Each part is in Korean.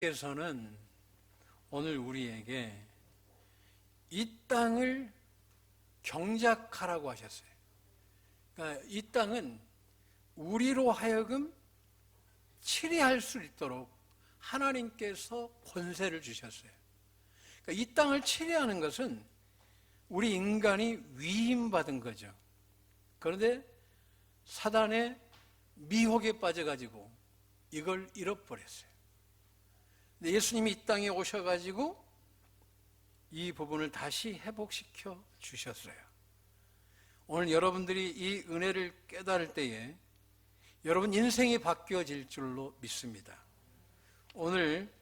께서는 오늘 우리에게 이 땅을 경작하라고 하셨어요. 그러니까 이 땅은 우리로 하여금 치리할 수 있도록 하나님께서 권세를 주셨어요. 그러니까 이 땅을 치리하는 것은 우리 인간이 위임받은 거죠. 그런데 사단의 미혹에 빠져가지고 이걸 잃어버렸어요. 근데 예수님이 이 땅에 오셔가지고 이 부분을 다시 회복시켜 주셨어요. 오늘 여러분들이 이 은혜를 깨달을 때에 여러분 인생이 바뀌어질 줄로 믿습니다. 오늘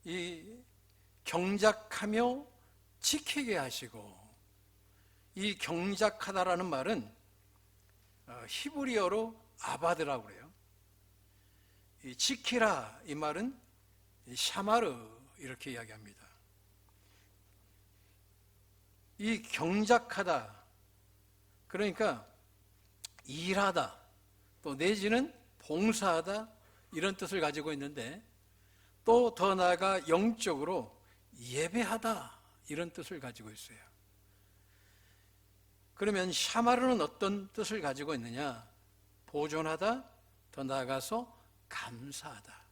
이 경작하며 지키게 하시고, 이 경작하다라는 말은 히브리어로 아바드라고 그래요. 이 지키라 이 말은 샤마르 이렇게 이야기합니다. 이 경작하다 그러니까 일하다, 또 내지는 봉사하다 이런 뜻을 가지고 있는데, 또 더 나아가 영적으로 예배하다 이런 뜻을 가지고 있어요. 그러면 샤마르는 어떤 뜻을 가지고 있느냐? 보존하다, 더 나아가서 감사하다.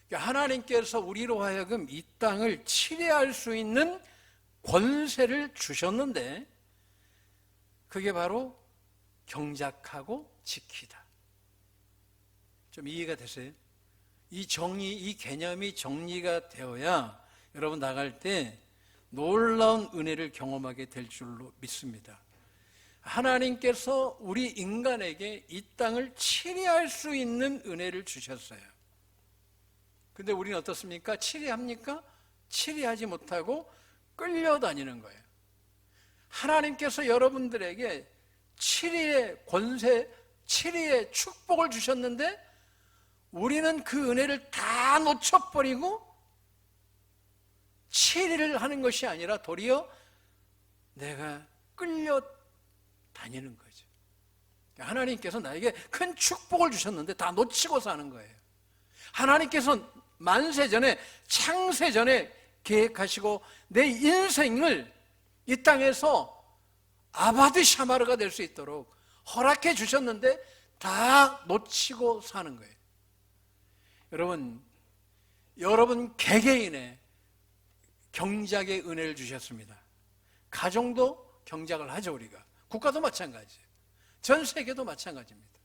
그러니까 하나님께서 우리로 하여금 이 땅을 치리할 수 있는 권세를 주셨는데, 그게 바로 경작하고 지키다. 좀 이해가 되세요? 이 정의, 이 개념이 정리가 되어야 여러분 나갈 때 놀라운 은혜를 경험하게 될 줄로 믿습니다. 하나님께서 우리 인간에게 이 땅을 치리할 수 있는 은혜를 주셨어요. 근데 우리는 어떻습니까? 치리합니까? 치리하지 못하고 끌려다니는 거예요. 하나님께서 여러분들에게 치리의 권세, 치리의 축복을 주셨는데 우리는 그 은혜를 다 놓쳐버리고 치리를 하는 것이 아니라 도리어 내가 끌려다니는 거죠. 하나님께서 나에게 큰 축복을 주셨는데 다 놓치고 사는 거예요. 하나님께서 만세전에, 창세전에 계획하시고 내 인생을 이 땅에서 아바드 샤마르가 될 수 있도록 허락해 주셨는데 다 놓치고 사는 거예요. 여러분 개개인의 경작의 은혜를 주셨습니다. 가정도 경작을 하죠, 우리가. 국가도 마찬가지예요. 전 세계도 마찬가지입니다.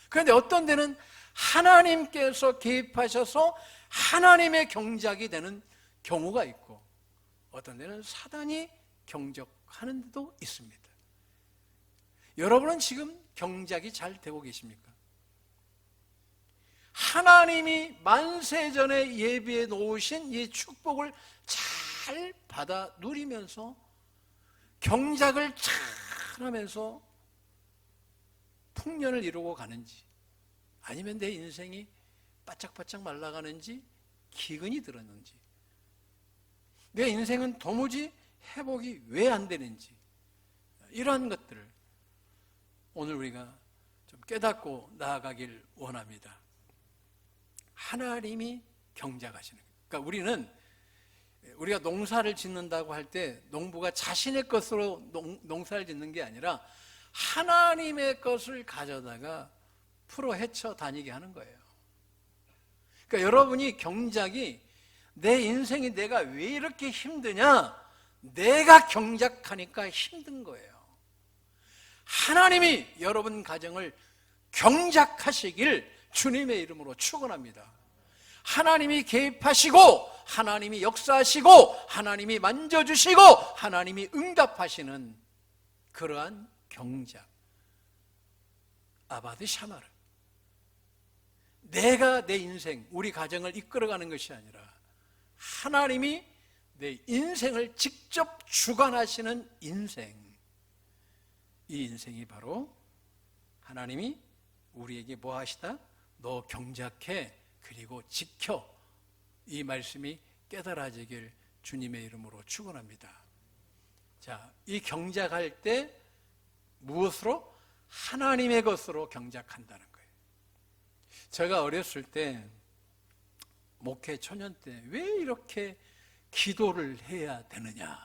그런데 어떤 데는 하나님께서 개입하셔서 하나님의 경작이 되는 경우가 있고, 어떤 데는 사단이 경작하는 데도 있습니다. 여러분은 지금 경작이 잘 되고 계십니까? 하나님이 만세전에 예비해 놓으신 이 축복을 잘 받아 누리면서 경작을 잘 하면서 풍년을 이루고 가는지, 아니면 내 인생이 바짝바짝 말라가는지, 기근이 들었는지, 내 인생은 도무지 회복이 왜 안 되는지, 이러한 것들을 오늘 우리가 좀 깨닫고 나아가길 원합니다. 하나님이 경작하시는 거예요. 그러니까 우리가 농사를 짓는다고 할 때 농부가 자신의 것으로 농사를 짓는 게 아니라 하나님의 것을 가져다가 풀어 헤쳐 다니게 하는 거예요. 그러니까 여러분이 경작이, 내 인생이 내가 왜 이렇게 힘드냐? 내가 경작하니까 힘든 거예요. 하나님이 여러분 가정을 경작하시길 주님의 이름으로 축원합니다. 하나님이 개입하시고, 하나님이 역사하시고, 하나님이 만져주시고, 하나님이 응답하시는 그러한 경작, 아바드 샤마르. 내가 내 인생, 우리 가정을 이끌어가는 것이 아니라 하나님이 내 인생을 직접 주관하시는 인생, 이 인생이 바로 하나님이 우리에게 뭐 하시다? 너 경작해, 그리고 지켜. 이 말씀이 깨달아지길 주님의 이름으로 축원합니다. 자, 이 경작할 때 무엇으로? 하나님의 것으로 경작한다는 거예요. 제가 어렸을 때 목회 초년 때 왜 이렇게 기도를 해야 되느냐?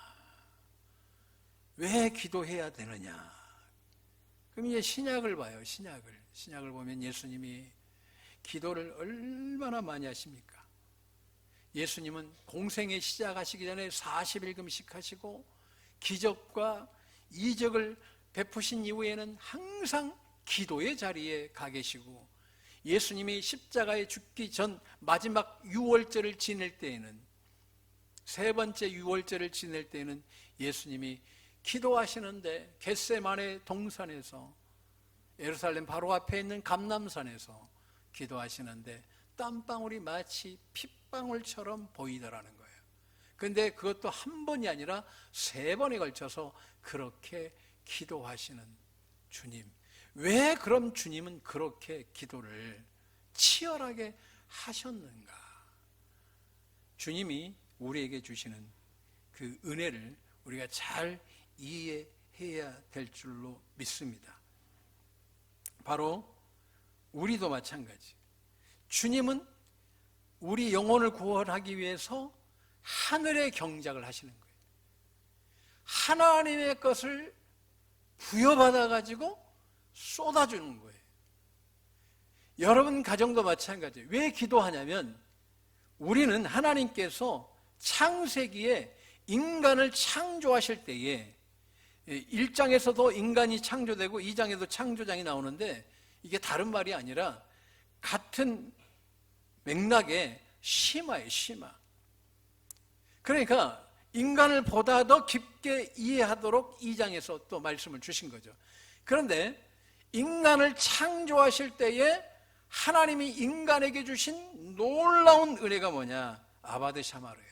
왜 기도해야 되느냐? 그럼 이제 신약을 봐요. 신약을 보면 예수님이 기도를 얼마나 많이 하십니까? 예수님은 공생애 시작하시기 전에 40일 금식하시고 기적과 이적을 베푸신 이후에는 항상 기도의 자리에 가 계시고, 예수님이 십자가에 죽기 전 마지막 유월절을 지낼 때에는, 세 번째 유월절을 지낼 때에는 예수님이 기도하시는데 겟세마네 동산에서, 예루살렘 바로 앞에 있는 감람산에서 기도하시는데 땀방울이 마치 핏방울처럼 보이더라는 거예요. 그런데 그것도 한 번이 아니라 세 번에 걸쳐서 그렇게 기도하시는 주님. 왜 그럼 주님은 그렇게 기도를 치열하게 하셨는가? 주님이 우리에게 주시는 그 은혜를 우리가 잘 이해해야 될 줄로 믿습니다. 바로 우리도 마찬가지. 주님은 우리 영혼을 구원하기 위해서 하늘의 경작을 하시는 거예요. 하나님의 것을 부여받아 가지고 쏟아주는 거예요. 여러분 가정도 마찬가지예요. 왜 기도하냐면, 우리는 하나님께서 창세기에 인간을 창조하실 때에 1장에서도 인간이 창조되고 2장에도 창조장이 나오는데, 이게 다른 말이 아니라 같은 맥락의 심화예요. 심화. 그러니까 인간을 보다 더 깊게 이해하도록 2장에서 또 말씀을 주신 거죠. 그런데 인간을 창조하실 때에 하나님이 인간에게 주신 놀라운 은혜가 뭐냐? 아바드 샤마르예요.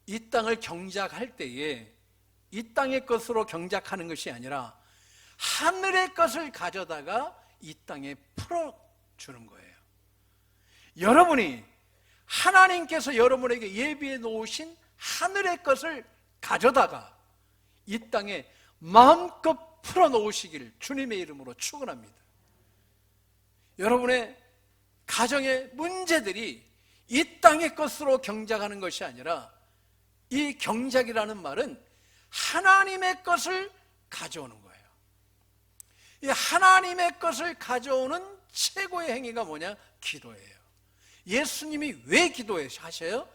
이 땅을 경작할 때에 이 땅의 것으로 경작하는 것이 아니라 하늘의 것을 가져다가 이 땅에 풀어주는 거예요. 여러분이 하나님께서 여러분에게 예비해 놓으신 하늘의 것을 가져다가 이 땅에 마음껏 풀어놓으시기를 주님의 이름으로 축원합니다. 여러분의 가정의 문제들이 이 땅의 것으로 경작하는 것이 아니라, 이 경작이라는 말은 하나님의 것을 가져오는 거예요. 이 하나님의 것을 가져오는 최고의 행위가 뭐냐? 기도예요. 예수님이 왜 기도하셔요?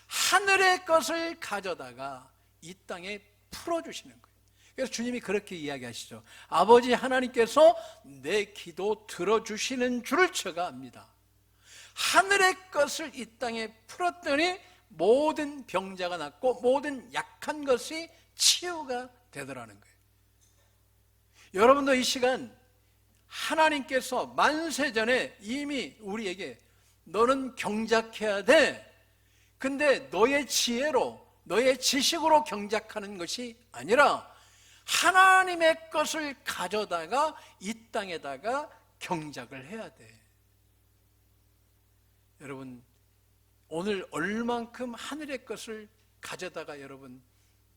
하늘의 것을 가져다가 이 땅에 풀어주시는 거예요. 그래서 주님이 그렇게 이야기하시죠. 아버지 하나님께서 내 기도 들어주시는 줄을 제가 압니다. 하늘의 것을 이 땅에 풀었더니 모든 병자가 낫고 모든 약한 것이 치유가 되더라는 거예요. 여러분도 이 시간 하나님께서 만세전에 이미 우리에게 너는 경작해야 돼. 근데 너의 지혜로, 너의 지식으로 경작하는 것이 아니라 하나님의 것을 가져다가 이 땅에다가 경작을 해야 돼. 여러분, 오늘 얼만큼 하늘의 것을 가져다가 여러분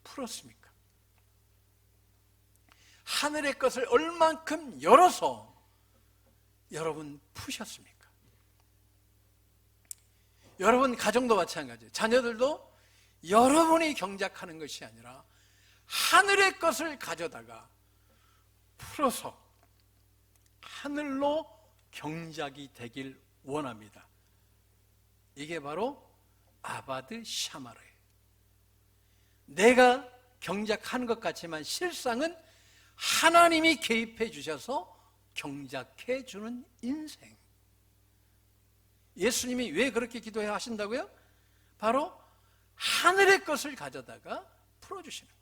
풀었습니까? 하늘의 것을 얼만큼 열어서 여러분 푸셨습니까? 여러분 가정도 마찬가지예요. 자녀들도 여러분이 경작하는 것이 아니라 하늘의 것을 가져다가 풀어서 하늘로 경작이 되길 원합니다. 이게 바로 아바드 샤마르예요. 내가 경작하는 것 같지만 실상은 하나님이 개입해 주셔서 경작해 주는 인생. 예수님이 왜 그렇게 기도해 하신다고요? 바로 하늘의 것을 가져다가 풀어주시는 거예요.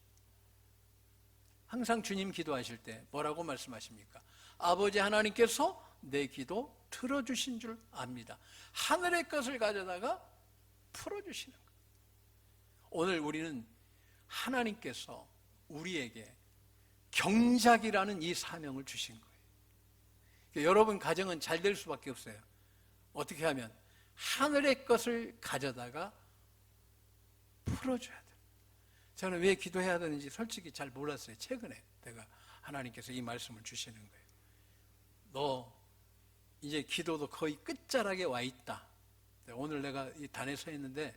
항상 주님 기도하실 때 뭐라고 말씀하십니까? 아버지 하나님께서 내 기도 들어주신 줄 압니다. 하늘의 것을 가져다가 풀어주시는 거예요. 오늘 우리는 하나님께서 우리에게 경작이라는 이 사명을 주신 거예요. 그러니까 여러분 가정은 잘 될 수밖에 없어요. 어떻게 하면? 하늘의 것을 가져다가 풀어줘야 돼요. 저는 왜 기도해야 되는지 솔직히 잘 몰랐어요. 최근에 내가 하나님께서 이 말씀을 주시는 거예요. 너 이제 기도도 거의 끝자락에 와 있다. 오늘 내가 이 단에 서 있는데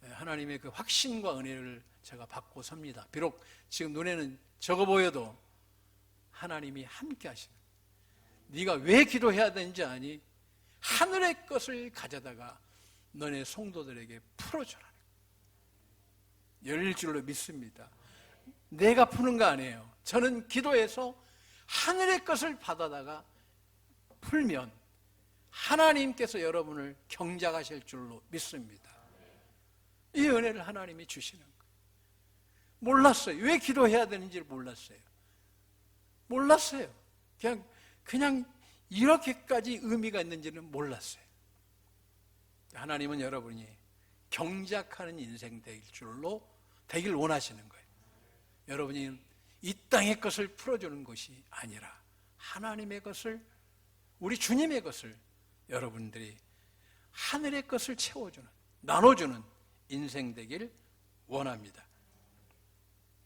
하나님의 그 확신과 은혜를 제가 받고 섭니다. 비록 지금 눈에는 적어 보여도 하나님이 함께 하시는, 네가 왜 기도해야 되는지 아니? 하늘의 것을 가져다가 너네 성도들에게 풀어주라. 열릴 줄로 믿습니다. 내가 푸는 거 아니에요. 저는 기도해서 하늘의 것을 받아다가 풀면 하나님께서 여러분을 경작하실 줄로 믿습니다. 이 은혜를 하나님이 주시는 거예요. 몰랐어요. 왜 기도해야 되는지를 몰랐어요. 그냥 이렇게까지 의미가 있는지는 몰랐어요. 하나님은 여러분이 경작하는 인생 되길 원하시는 거예요. 여러분이 이 땅의 것을 풀어주는 것이 아니라 하나님의 것을, 우리 주님의 것을 여러분들이 하늘의 것을 채워주는, 나눠주는 인생 되길 원합니다.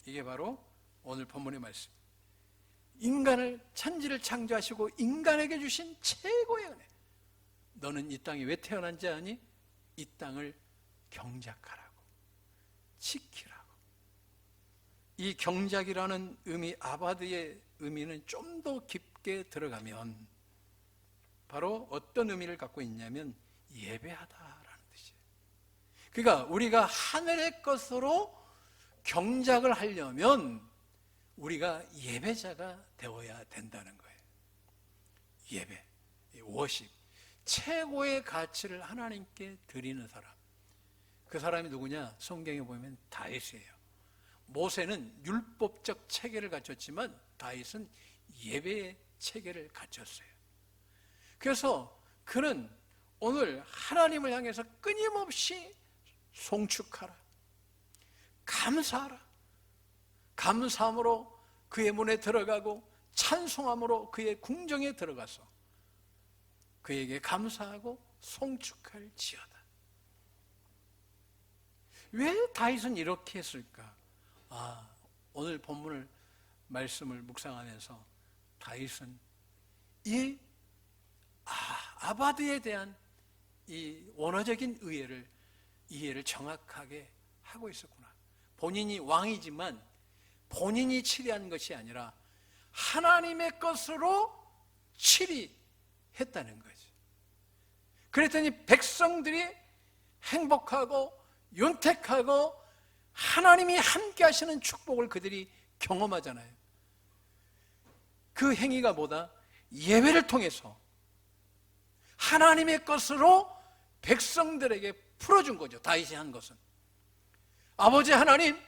이게 바로 오늘 본문의 말씀. 인간을, 천지를 창조하시고 인간에게 주신 최고의 은혜. 너는 이 땅에 왜 태어난지 아니? 이 땅을 경작하라고, 지키라고. 이 경작이라는 의미, 아바드의 의미는 좀 더 깊게 들어가면 바로 어떤 의미를 갖고 있냐면 예배하다라는 뜻이에요. 그러니까 우리가 하늘의 것으로 경작을 하려면 우리가 예배자가 되어야 된다는 거예요. 예배, 워십, 최고의 가치를 하나님께 드리는 사람. 그 사람이 누구냐? 성경에 보면 다윗이에요. 모세는 율법적 체계를 갖췄지만 다윗은 예배의 체계를 갖췄어요. 그래서 그는 오늘 하나님을 향해서 끊임없이 송축하라, 감사하라, 감사함으로 그의 문에 들어가고 찬송함으로 그의 궁정에 들어가서 그에게 감사하고 송축할지어다. 왜 다윗은 이렇게 했을까? 오늘 본문을 말씀을 묵상하면서 다윗은 이 아바드에 대한 이 원어적인 이해를 정확하게 하고 있었구나. 본인이 왕이지만 본인이 치리한 것이 아니라 하나님의 것으로 치리했다는 거지. 그랬더니 백성들이 행복하고 윤택하고 하나님이 함께 하시는 축복을 그들이 경험하잖아요. 그 행위가 뭐다? 예배를 통해서 하나님의 것으로 백성들에게 풀어준 거죠. 다윗이 한 것은, 아버지 하나님,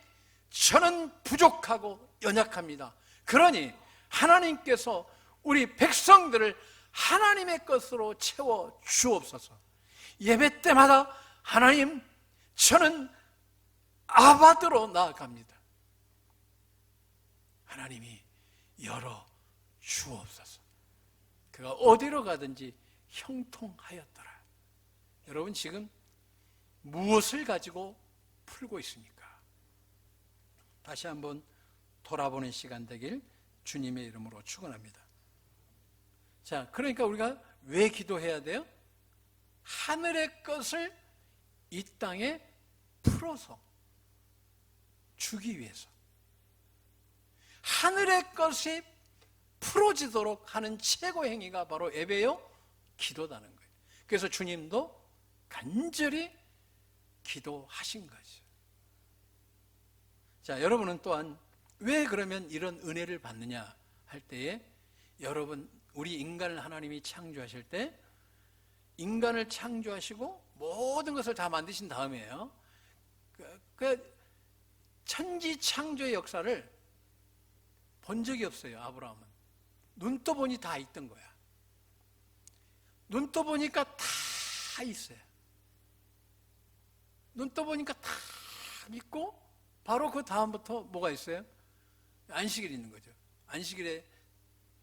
저는 부족하고 연약합니다. 그러니 하나님께서 우리 백성들을 하나님의 것으로 채워 주옵소서. 예배 때마다 하나님, 저는 아바드로 나아갑니다. 하나님이 열어 주옵소서. 그가 어디로 가든지 형통하였더라. 여러분 지금 무엇을 가지고 풀고 있습니까? 다시 한번 돌아보는 시간 되길 주님의 이름으로 축원합니다. 자, 그러니까 우리가 왜 기도해야 돼요? 하늘의 것을 이 땅에 풀어서 주기 위해서. 하늘의 것이 풀어지도록 하는 최고 행위가 바로 예배요, 기도다는 거예요. 그래서 주님도 간절히 기도하신 거죠. 자, 여러분은 또한 왜 그러면 이런 은혜를 받느냐 할 때에, 여러분, 우리 인간을 하나님이 창조하실 때 인간을 창조하시고 모든 것을 다 만드신 다음에요, 그 천지 창조의 역사를 본 적이 없어요. 아브라함은 눈 떠보니 다 있던 거야. 눈 떠보니까 다 있어요. 눈 떠보니까 다 있고, 바로 그 다음부터 뭐가 있어요? 안식일이 있는 거죠. 안식일의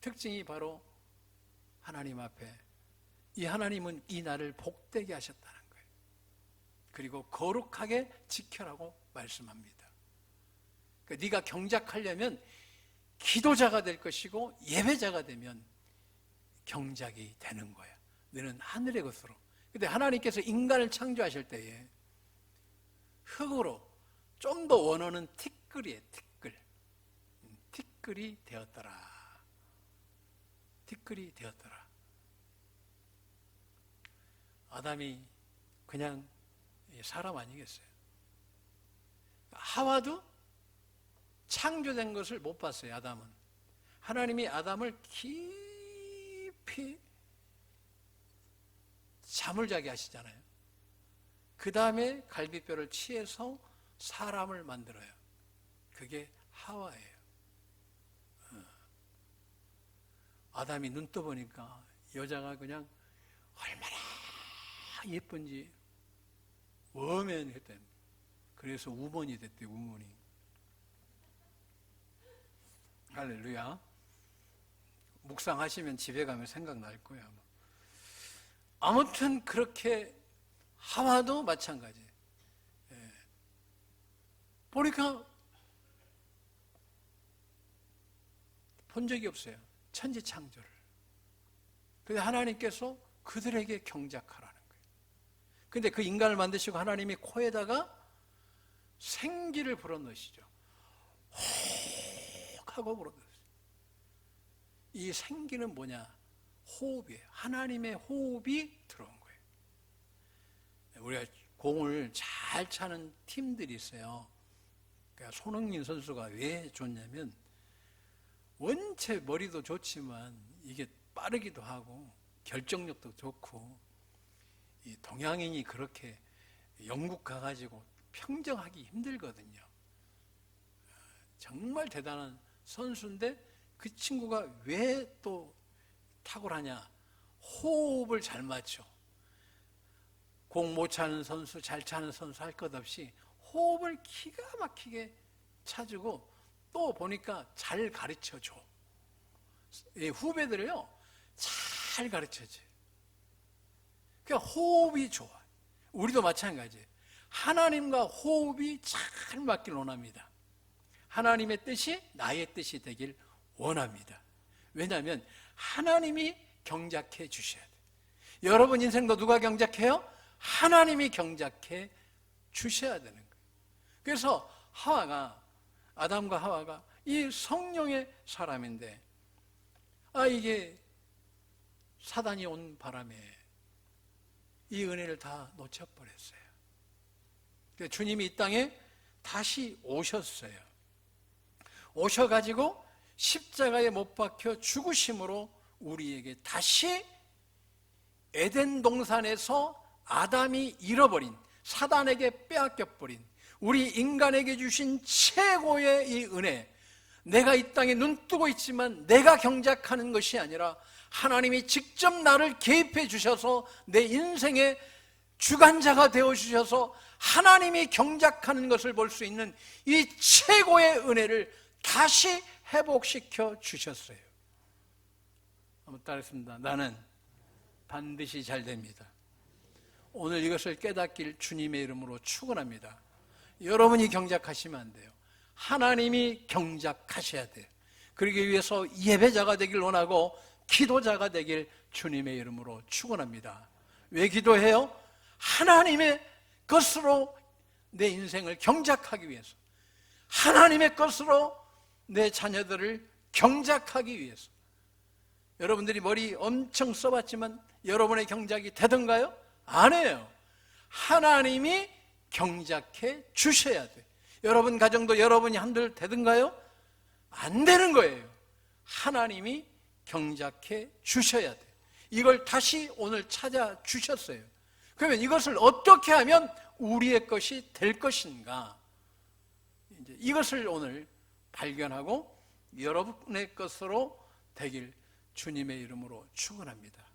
특징이 바로 하나님 앞에, 이 하나님은 이 날을 복되게 하셨다는 거예요. 그리고 거룩하게 지켜라고 말씀합니다. 그러니까 네가 경작하려면 기도자가 될 것이고 예배자가 되면 경작이 되는 거야. 너는 하늘의 것으로. 근데 하나님께서 인간을 창조하실 때에 흙으로 좀 더 원어는 티끌이에요. 티끌이 되었더라. 티끌이 되었더라. 아담이 그냥 사람 아니겠어요? 하와도 창조된 것을 못 봤어요. 아담은. 하나님이 아담을 깊이 잠을 자게 하시잖아요. 그 다음에 갈비뼈를 취해서 사람을 만들어요. 그게 하와예요. 아담이 눈 떠보니까 여자가 그냥 얼마나 예쁜지 워면했대요. 그래서 우먼이 됐대요. 우먼이. 할렐루야. 묵상하시면 집에 가면 생각날 거예요. 아무튼 그렇게 하와도 마찬가지. 보니까 본 적이 없어요. 천지 창조를. 그런데 하나님께서 그들에게 경작하라는 거예요. 그런데 그 인간을 만드시고 하나님이 코에다가 생기를 불어넣으시죠. 혹 하고 불어넣으세요. 이 생기는 뭐냐? 호흡이에요. 하나님의 호흡이 들어온 거예요. 우리가 공을 잘 차는 팀들이 있어요. 그러니까 손흥민 선수가 왜 좋냐면 원체 머리도 좋지만 이게 빠르기도 하고 결정력도 좋고, 이 동양인이 그렇게 영국 가가지고 평정하기 힘들거든요. 정말 대단한 선수인데 그 친구가 왜 또 탁월하냐? 호흡을 잘 맞춰. 공 못 차는 선수, 잘 차는 선수 할 것 없이 호흡을 기가 막히게 차주고, 또 보니까 잘 가르쳐줘. 후배들을요, 잘 가르쳐줘요. 그러니까 호흡이 좋아. 우리도 마찬가지예요. 하나님과 호흡이 잘 맞길 원합니다. 하나님의 뜻이 나의 뜻이 되길 원합니다. 왜냐하면 하나님이 경작해 주셔야 돼요. 여러분 인생도 누가 경작해요? 하나님이 경작해 주셔야 되는 거예요. 그래서 아담과 하와가 이 성령의 사람인데, 이게 사단이 온 바람에 이 은혜를 다 놓쳐버렸어요. 주님이 이 땅에 다시 오셨어요. 오셔가지고 십자가에 못 박혀 죽으심으로 우리에게 다시 에덴 동산에서 아담이 잃어버린, 사단에게 빼앗겨버린 우리 인간에게 주신 최고의 이 은혜, 내가 이 땅에 눈 뜨고 있지만 내가 경작하는 것이 아니라 하나님이 직접 나를 개입해 주셔서 내 인생의 주관자가 되어 주셔서 하나님이 경작하는 것을 볼 수 있는 이 최고의 은혜를 다시 회복시켜 주셨어요. 한번 따라했습니다. 나는 반드시 잘 됩니다. 오늘 이것을 깨닫길 주님의 이름으로 축원합니다. 여러분이 경작하시면 안 돼요. 하나님이 경작하셔야 돼요. 그러기 위해서 예배자가 되길 원하고 기도자가 되길 주님의 이름으로 축원합니다. 왜 기도해요? 하나님의 것으로 내 인생을 경작하기 위해서, 하나님의 것으로 내 자녀들을 경작하기 위해서. 여러분들이 머리 엄청 써봤지만 여러분의 경작이 되던가요? 안 해요. 하나님이 경작해 주셔야 돼요. 여러분 가정도 여러분이 한들 되던가요? 안 되는 거예요. 하나님이 경작해 주셔야 돼요. 이걸 다시 오늘 찾아 주셨어요. 그러면 이것을 어떻게 하면 우리의 것이 될 것인가? 이제 이것을 오늘 발견하고 여러분의 것으로 되길 주님의 이름으로 축원합니다.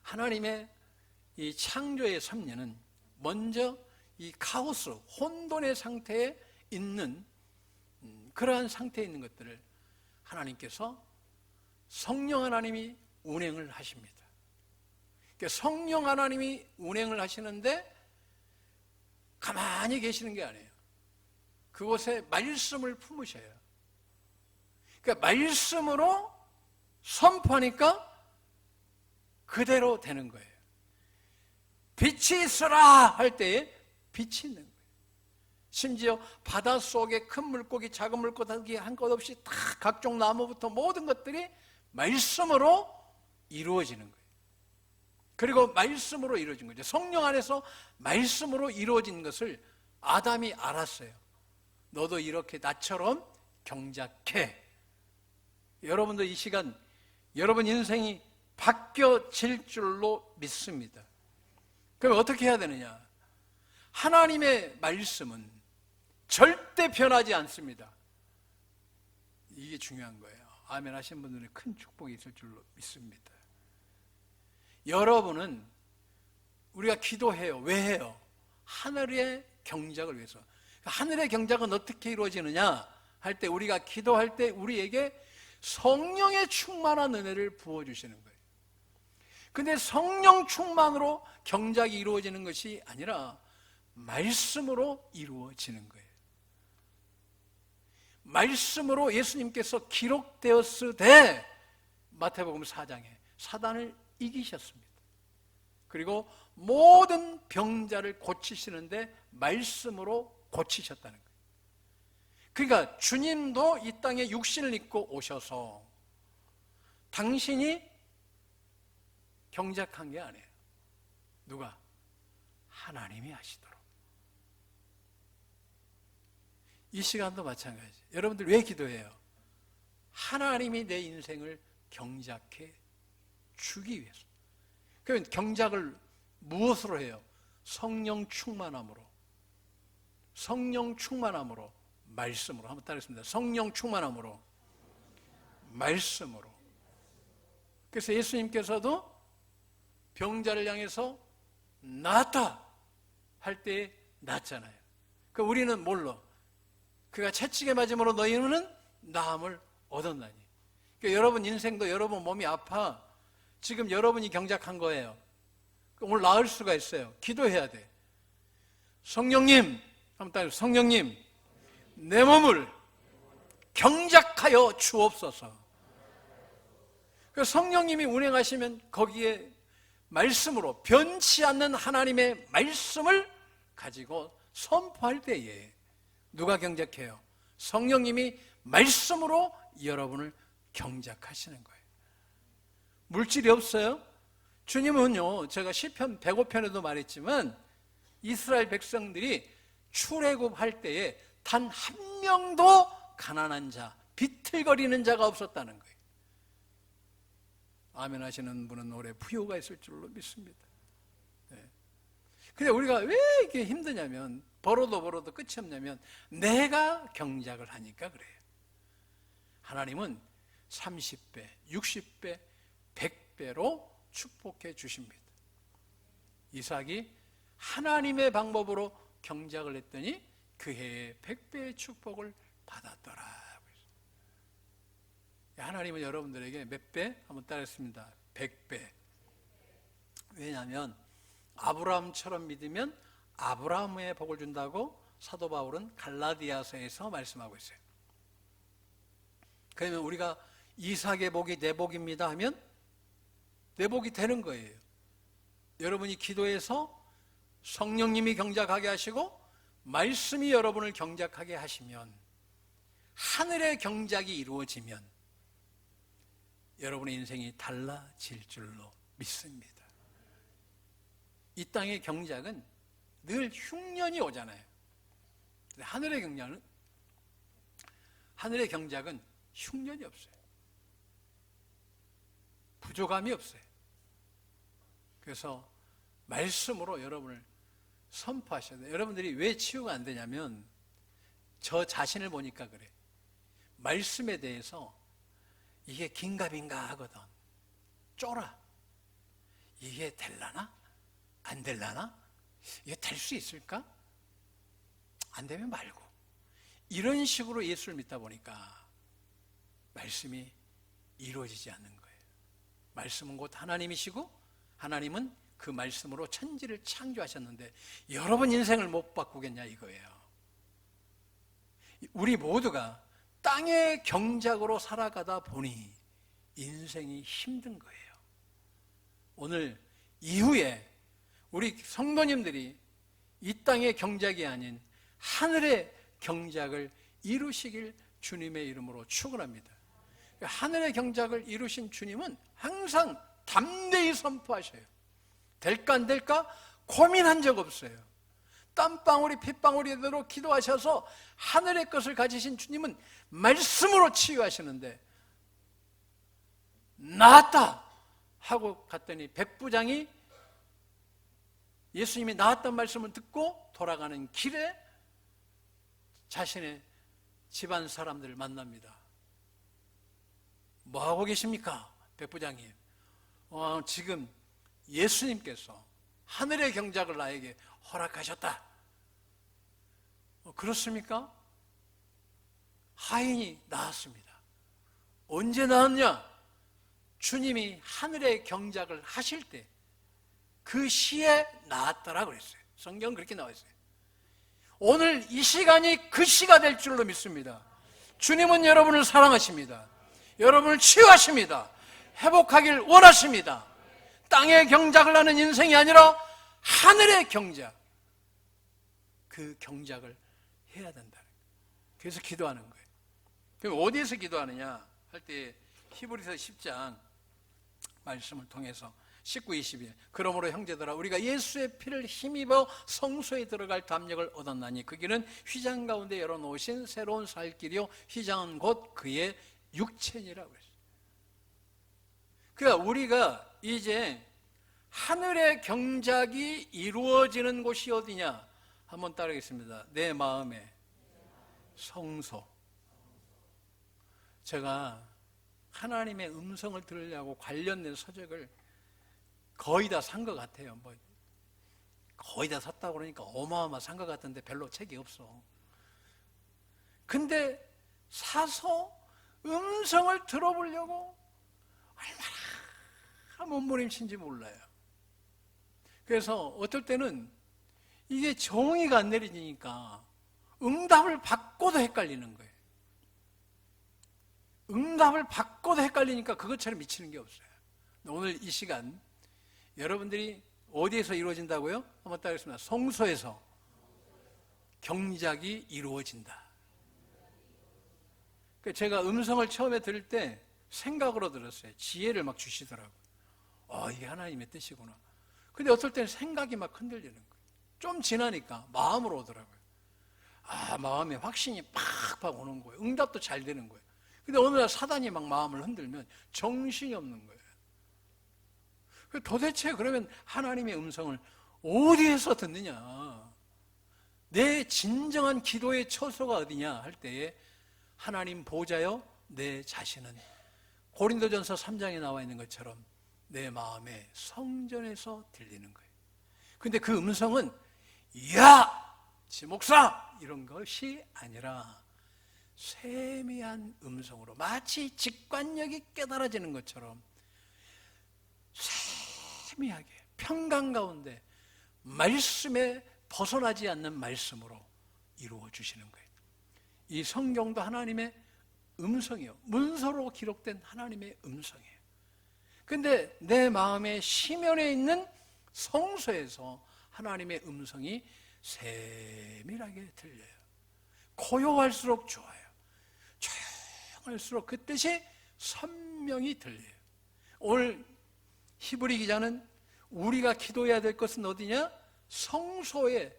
하나님의 이 창조의 섭리는 먼저 이 카오스, 혼돈의 상태에 있는 그러한 상태에 있는 것들을 하나님께서 성령 하나님이 운행을 하십니다. 그러니까 성령 하나님이 운행을 하시는데 가만히 계시는 게 아니에요. 그곳에 말씀을 품으셔요. 그러니까 말씀으로 선포하니까 그대로 되는 거예요. 빛이 있으라 할 때에 빛이 있는 거예요. 심지어 바닷속에 큰 물고기, 작은 물고기 한 것 없이 다 각종 나무부터 모든 것들이 말씀으로 이루어지는 거예요. 그리고 말씀으로 이루어진 거죠. 성령 안에서 말씀으로 이루어진 것을 아담이 알았어요. 너도 이렇게 나처럼 경작해. 여러분도 이 시간 여러분 인생이 바뀌어질 줄로 믿습니다. 그럼 어떻게 해야 되느냐? 하나님의 말씀은 절대 변하지 않습니다. 이게 중요한 거예요. 아멘 하신 분들은 큰 축복이 있을 줄로 믿습니다. 여러분은 우리가 기도해요. 왜 해요? 하늘의 경작을 위해서. 하늘의 경작은 어떻게 이루어지느냐 할 때, 우리가 기도할 때 우리에게 성령의 충만한 은혜를 부어주시는 거예요. 근데 성령 충만으로 경작이 이루어지는 것이 아니라 말씀으로 이루어지는 거예요. 말씀으로 예수님께서 기록되었으되 마태복음 4장에 사단을 이기셨습니다. 그리고 모든 병자를 고치시는데 말씀으로 고치셨다는 거예요. 그러니까 주님도 이 땅에 육신을 입고 오셔서 당신이 경작한 게 아니에요. 누가? 하나님이 하시도록. 이 시간도 마찬가지. 여러분들 왜 기도해요? 하나님이 내 인생을 경작해 주기 위해서. 그러면 경작을 무엇으로 해요? 성령 충만함으로. 성령 충만함으로. 말씀으로. 한번 따라하겠습니다. 성령 충만함으로. 말씀으로. 그래서 예수님께서도 병자를 향해서 낫다 할 때 낫잖아요. 그 우리는 뭘로? 그가 채찍에 맞음으로 너희는 나음을 얻었나니. 그러니까 여러분 인생도 여러분 몸이 아파. 지금 여러분이 경작한 거예요. 오늘 나을 수가 있어요. 기도해야 돼. 성령님, 한번 따라해요. 성령님, 내 몸을 경작하여 주옵소서. 성령님이 운행하시면 거기에 말씀으로 변치 않는 하나님의 말씀을 가지고 선포할 때에 누가 경작해요? 성령님이 말씀으로 여러분을 경작하시는 거예요. 물질이 없어요? 주님은요, 제가 시편 105편에도 말했지만 이스라엘 백성들이 출애굽할 때에 단 한 명도 가난한 자, 비틀거리는 자가 없었다는 거예요. 아멘 하시는 분은 올해 부요가 있을 줄로 믿습니다. 네. 근데 우리가 왜 이렇게 힘드냐면, 벌어도 끝이 없냐면 내가 경작을 하니까 그래요. 하나님은 30배, 60배, 100배로 축복해 주십니다. 이삭이 하나님의 방법으로 경작을 했더니 그 해에 100배의 축복을 받았더라. 하나님은 여러분들에게 몇 배? 한번 따라했습니다. 100배. 왜냐하면 아브라함처럼 믿으면 아브라함의 복을 준다고 사도 바울은 갈라디아서에서 말씀하고 있어요. 그러면 우리가 이삭의 복이 내 복입니다 하면 내 복이 되는 거예요. 여러분이 기도해서 성령님이 경작하게 하시고 말씀이 여러분을 경작하게 하시면, 하늘의 경작이 이루어지면 여러분의 인생이 달라질 줄로 믿습니다. 이 땅의 경작은 늘 흉년이 오잖아요. 하늘의 경작은 흉년이 없어요. 부족함이 없어요. 그래서 말씀으로 여러분을 선포하셔야 돼요. 여러분들이 왜 치유가 안 되냐면 저 자신을 보니까 그래. 말씀에 대해서 이게 긴가민가 하거든. 쫄아. 이게 될라나? 안 될라나? 이게 될 수 있을까? 안 되면 말고. 이런 식으로 예수를 믿다 보니까 말씀이 이루어지지 않는 거예요. 말씀은 곧 하나님이시고 하나님은 그 말씀으로 천지를 창조하셨는데 여러분 인생을 못 바꾸겠냐 이거예요. 우리 모두가 땅의 경작으로 살아가다 보니 인생이 힘든 거예요. 오늘 이후에 우리 성도님들이 이 땅의 경작이 아닌 하늘의 경작을 이루시길 주님의 이름으로 축원합니다. 하늘의 경작을 이루신 주님은 항상 담대히 선포하셔요. 될까 안 될까 고민한 적 없어요. 땀방울이 핏방울이대로 기도하셔서 하늘의 것을 가지신 주님은 말씀으로 치유하시는데 나았다 하고 갔더니 백부장이 예수님이 나았다는 말씀을 듣고 돌아가는 길에 자신의 집안 사람들을 만납니다. 뭐하고 계십니까? 백부장님. 지금 예수님께서 하늘의 경작을 나에게 허락하셨다. 그렇습니까? 하인이 나았습니다. 언제 나았냐? 주님이 하늘의 경작을 하실 때 그 시에 나았다라고 그랬어요. 성경은 그렇게 나와 있어요. 오늘 이 시간이 그 시가 될 줄로 믿습니다. 주님은 여러분을 사랑하십니다. 여러분을 치유하십니다. 회복하길 원하십니다. 땅의 경작을 하는 인생이 아니라 하늘의 경작, 그 경작을 해야 된다. 그래서 기도하는 거예요. 그럼 어디에서 기도하느냐 할 때 히브리서 10장 말씀을 통해서 19, 20일 그러므로 형제들아 우리가 예수의 피를 힘입어 성소에 들어갈 담력을 얻었나니 그 길은 휘장 가운데 열어놓으신 새로운 살 길이요 휘장은 곧 그의 육체니라고 했어요. 그러니까 우리가 이제 하늘의 경작이 이루어지는 곳이 어디냐 한번 따르겠습니다. 내 마음의 성소. 제가 하나님의 음성을 들으려고 관련된 서적을 거의 다 산 것 같아요. 거의 다 샀다고 그러니까 어마어마 산 것 같은데 별로 책이 없어. 근데 사서 음성을 들어보려고 얼마나 몸부림친지 몰라요. 그래서 어떨 때는 이게 정의가 안 내려지니까 응답을 받고도 헷갈리는 거예요. 응답을 받고도 헷갈리니까 그것처럼 미치는 게 없어요. 오늘 이 시간 여러분들이 어디에서 이루어진다고요? 한번 따르겠습니다. 성소에서 경작이 이루어진다. 제가 음성을 처음에 들을 때 생각으로 들었어요. 지혜를 막 주시더라고요. 이게 하나님의 뜻이구나. 근데 어떨 때는 생각이 막 흔들리는 거예요. 좀 지나니까 마음으로 오더라고요. 마음에 확신이 팍팍 오는 거예요. 응답도 잘 되는 거예요. 근데 어느 날 사단이 막 마음을 흔들면 정신이 없는 거예요. 도대체 그러면 하나님의 음성을 어디에서 듣느냐? 내 진정한 기도의 처소가 어디냐 할 때에 하나님 보좌여 내 자신은 고린도전서 3장에 나와 있는 것처럼 내 마음의 성전에서 들리는 거예요. 근데 그 음성은 야! 지목사! 이런 것이 아니라 세미한 음성으로 마치 직관력이 깨달아지는 것처럼 세미하게 평강 가운데 말씀에 벗어나지 않는 말씀으로 이루어 주시는 거예요. 이 성경도 하나님의 음성이요. 문서로 기록된 하나님의 음성이에요. 근데 내 마음의 심연에 있는 성소에서 하나님의 음성이 세밀하게 들려요. 고요할수록 좋아요. 조용할수록 그 뜻이 선명히 들려요. 오늘 히브리 기자는 우리가 기도해야 될 것은 어디냐? 성소에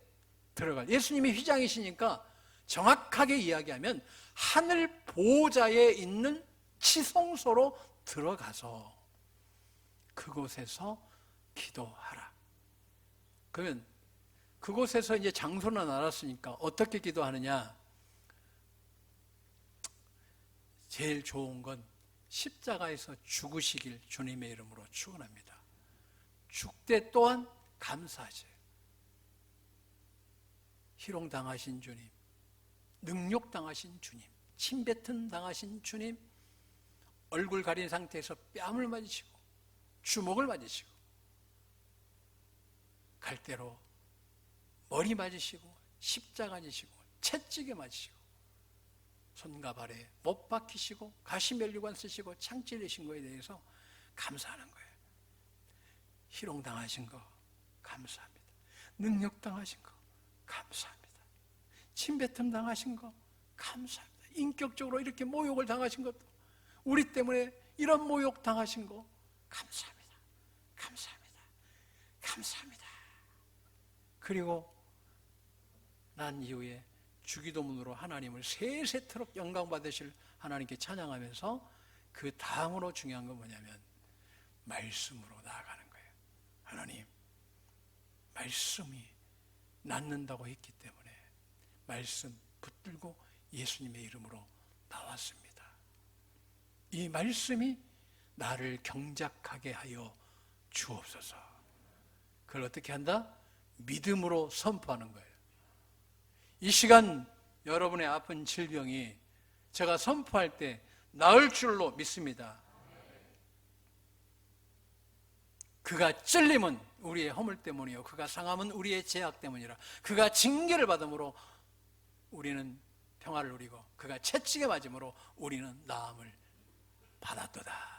들어갈. 예수님이 휘장이시니까 정확하게 이야기하면 하늘 보좌에 있는 지성소로 들어가서 그곳에서 기도하라. 그러면 그곳에서 이제 장소는 알았으니까 어떻게 기도하느냐? 제일 좋은 건 십자가에서 죽으시길 주님의 이름으로 축원합니다. 죽되 또한 감사하세요. 희롱당하신 주님, 능욕당하신 주님, 침뱉음 당하신 주님, 얼굴 가린 상태에서 뺨을 맞으시고 주먹을 맞으시고 갈대로 머리 맞으시고 십자가 지시고 채찍에 맞으시고 손과 발에 못 박히시고 가시면류관 쓰시고 창 찔리신 거에 대해서 감사하는 거예요. 희롱당하신 거 감사합니다. 능력 당하신 거 감사합니다. 침뱉음 당하신 거 감사합니다. 인격적으로 이렇게 모욕을 당하신 것도, 우리 때문에 이런 모욕 당하신 거 감사합니다. 감사합니다. 감사합니다. 그리고 난 이후에 주기도문으로 하나님을 세세토록 영광 받으실 하나님께 찬양하면서 그 다음으로 중요한 건 뭐냐면 말씀으로 나아가는 거예요. 하나님, 말씀이 낫는다고 했기 때문에 말씀 붙들고 예수님의 이름으로 나왔습니다. 이 말씀이 나를 경작하게 하여 주옵소서. 그걸 어떻게 한다? 믿음으로 선포하는 거예요. 이 시간 여러분의 아픈 질병이 제가 선포할 때 나을 줄로 믿습니다. 그가 찔림은 우리의 허물 때문이요, 그가 상함은 우리의 죄악 때문이라. 그가 징계를 받음으로 우리는 평화를 누리고 그가 채찍에 맞음으로 우리는 나음을 받았도다.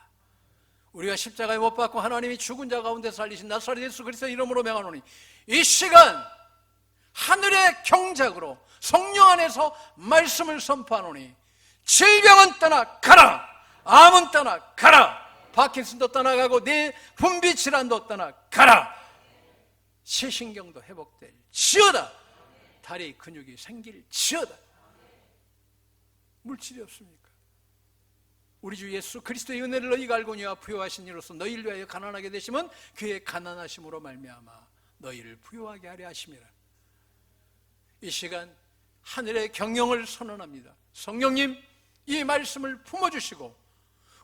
우리가 십자가에 못 박고 하나님이 죽은 자 가운데 살리신 나사렛 예수 그리스도의 이름으로 명하노니 이 시간 하늘의 경작으로 성령 안에서 말씀을 선포하노니 질병은 떠나 가라, 암은 떠나 가라, 파킨슨도 떠나가고 내 분비 질환도 떠나 가라, 시신경도 회복될 지어다, 다리 근육이 생길 지어다. 물질이 없습니까? 우리 주 예수 그리스도의 은혜를 너희가 알고니와 부요하신 이로써 너희를 위하여 가난하게 되시면 그의 가난하심으로 말미암아 너희를 부요하게 하려 하심이라. 이 시간 하늘의 경영을 선언합니다. 성령님, 이 말씀을 품어주시고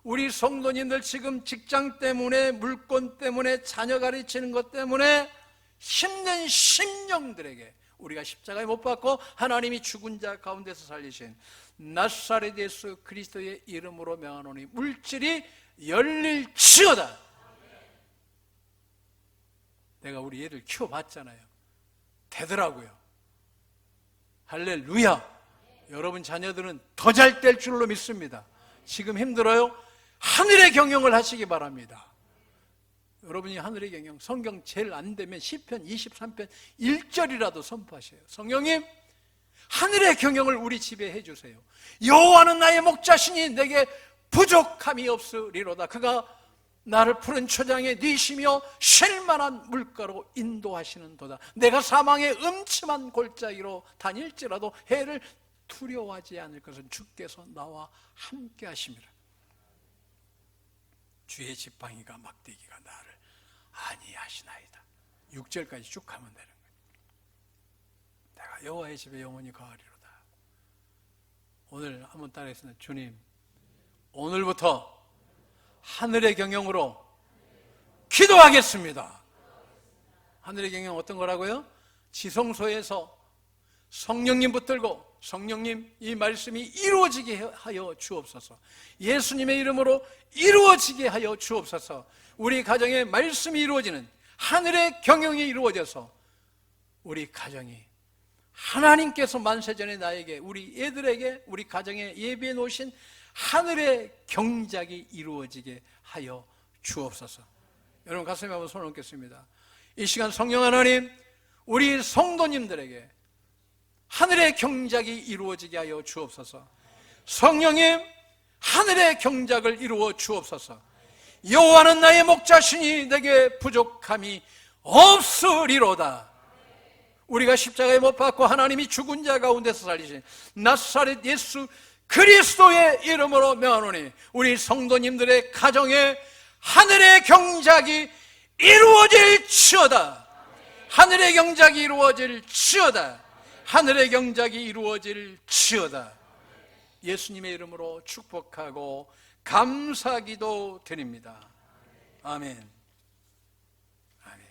우리 성도님들 지금 직장 때문에, 물건 때문에, 자녀 가르치는 것 때문에 힘든 심령들에게 우리가 십자가에 못 박고 하나님이 죽은 자 가운데서 살리신 나사렛 예수 그리스도의 이름으로 명하노니 물질이 열릴지어다. 내가 우리 애들 키워봤잖아요. 되더라고요. 할렐루야. 여러분 자녀들은 더 잘 될 줄로 믿습니다. 지금 힘들어요? 하늘의 경영을 하시기 바랍니다. 여러분이 하늘의 경영, 성경 제일 안 되면 시편 23편 1절이라도 선포하세요. 성령님, 하늘의 경영을 우리 집에 해주세요. 여호와는 나의 목자시니 내게 부족함이 없으리로다. 그가 나를 푸른 초장에 뉘시며 쉴만한 물가로 인도하시는 도다. 내가 사망의 음침한 골짜기로 다닐지라도 해를 두려워하지 않을 것은 주께서 나와 함께 하심이라. 주의 지팡이가 막대기가 나를 안위하시나이다. 6절까지 쭉 가면 되는 거예요. 내가 여호와의 집에 영원히 거하리로다. 오늘 한번 따라했습니다. 주님, 오늘부터 하늘의 경영으로 기도하겠습니다. 하늘의 경영 어떤 거라고요? 지성소에서 성령님 붙들고 성령님, 이 말씀이 이루어지게 하여 주옵소서. 예수님의 이름으로 이루어지게 하여 주옵소서. 우리 가정에 말씀이 이루어지는 하늘의 경영이 이루어져서 우리 가정이 하나님께서 만세전에 나에게, 우리 애들에게, 우리 가정에 예비해 놓으신 하늘의 경작이 이루어지게 하여 주옵소서. 여러분 가슴에 한번 손을 얹겠습니다. 이 시간 성령 하나님, 우리 성도님들에게 하늘의 경작이 이루어지게 하여 주옵소서. 성령님, 하늘의 경작을 이루어 주옵소서. 여호와는 나의 목자시니 내게 부족함이 없으리로다. 우리가 십자가에 못 박고 하나님이 죽은 자 가운데서 살리신 나사렛 예수 그리스도의 이름으로 명하노니 우리 성도님들의 가정에 하늘의 경작이 이루어질지어다. 하늘의 경작이 이루어질지어다. 하늘의 경작이 이루어질지어다. 예수님의 이름으로 축복하고 감사기도 드립니다. 아멘. 아멘.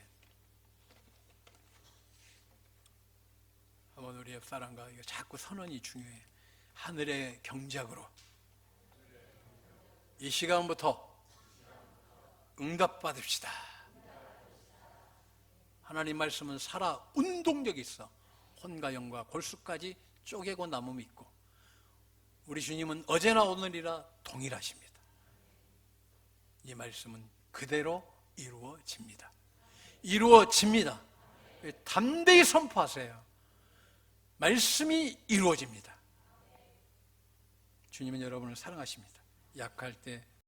한번 우리 옆 사람과 이거 자꾸 선언이 중요해. 하늘의 경작으로 이 시간부터 응답받읍시다. 하나님 말씀은 살아 운동력이 있어. 혼과 영과 골수까지 쪼개고 남음이 있고, 우리 주님은 어제나 오늘이라 동일하십니다. 이 말씀은 그대로 이루어집니다. 이루어집니다. 담대히 선포하세요. 말씀이 이루어집니다. 주님은 여러분을 사랑하십니다. 약할 때